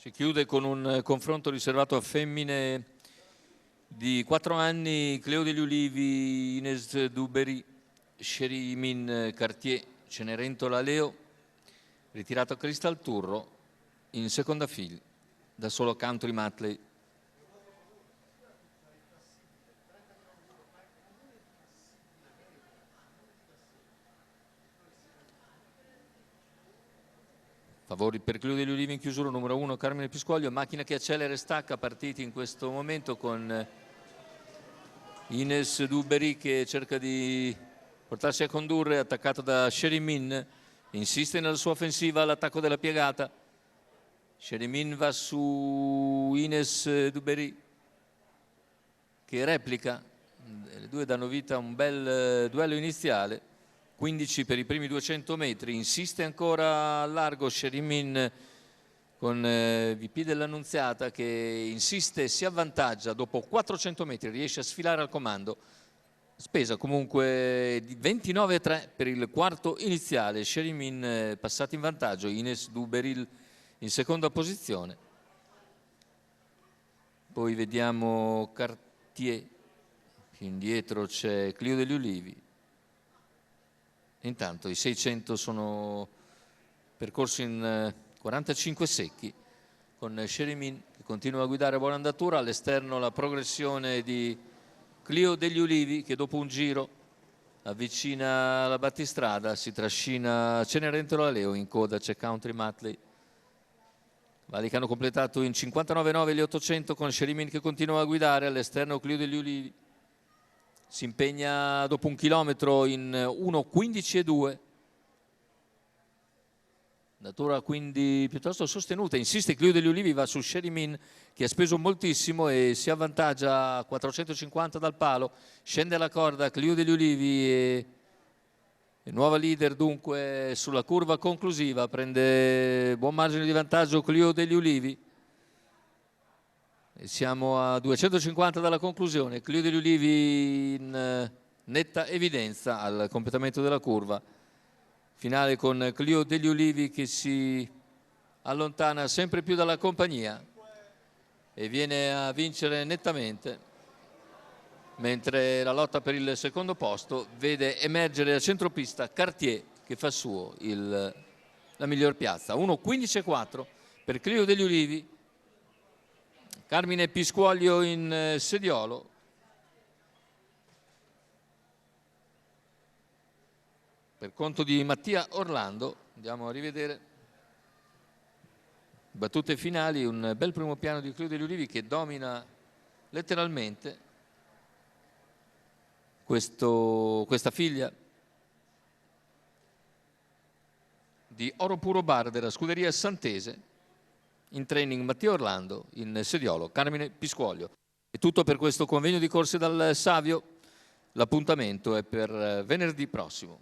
Si chiude con un confronto riservato a femmine di 4 anni, Cleo degli Ulivi, Ines Duberry, Sherimin Cartier, Cenerentola Leo, ritirato Crystal Turro in seconda fila, da solo Country Matley. Favori per Cleo degli Ulivi in chiusura, numero 1 Carmine Pisquaglio, macchina che accelera e stacca, partiti in questo momento con Ines Duberry che cerca di portarsi a condurre, attaccato da Sherimin, insiste nella sua offensiva all'attacco della piegata. Sherimin va su Ines Duberry che replica, le due danno vita a un bel duello iniziale. 15 per i primi 200 metri, insiste ancora a largo Sherimin con VP dell'Annunziata che insiste e si avvantaggia dopo 400 metri, riesce a sfilare al comando, spesa comunque di 29,3 per il quarto iniziale. Sherimin passato in vantaggio, Ines Duberry in seconda posizione. Poi vediamo Cartier, indietro c'è Cleo degli Ulivi. Intanto i 600 sono percorsi in 45 secchi con Sherimin che continua a guidare a buona andatura. All'esterno la progressione di Cleo degli Ulivi che dopo un giro avvicina la battistrada, si trascina Cenerentola Leo, in coda c'è Country Matley. Cavalli che hanno completato in 59,9 gli 800 con Sherimin che continua a guidare. All'esterno Cleo degli Ulivi si impegna dopo un chilometro in 1:15,2, natura quindi piuttosto sostenuta. Insiste Cleo degli Ulivi, va su Sherimin che ha speso moltissimo e si avvantaggia a 450 dal palo. Scende alla corda Cleo degli Ulivi e nuova leader dunque sulla curva conclusiva, prende buon margine di vantaggio Cleo degli Ulivi. E siamo a 250 dalla conclusione, Cleo degli Ulivi in netta evidenza al completamento della curva finale con Cleo degli Ulivi che si allontana sempre più dalla compagnia e viene a vincere nettamente, mentre la lotta per il secondo posto vede emergere a centropista Cartier che fa suo la miglior piazza. 1:15,4 per Cleo degli Ulivi. Carmine Pisquaglio in sediolo. Per conto di Mattia Orlando, andiamo a rivedere battute finali, un bel primo piano di Cleo degli Ulivi che domina letteralmente questa figlia di Oro Puro Bar della scuderia Santese. In training Mattia Orlando, in sediolo Carmine Pisquaglio. È tutto per questo convegno di corse dal Savio, l'appuntamento è per venerdì prossimo.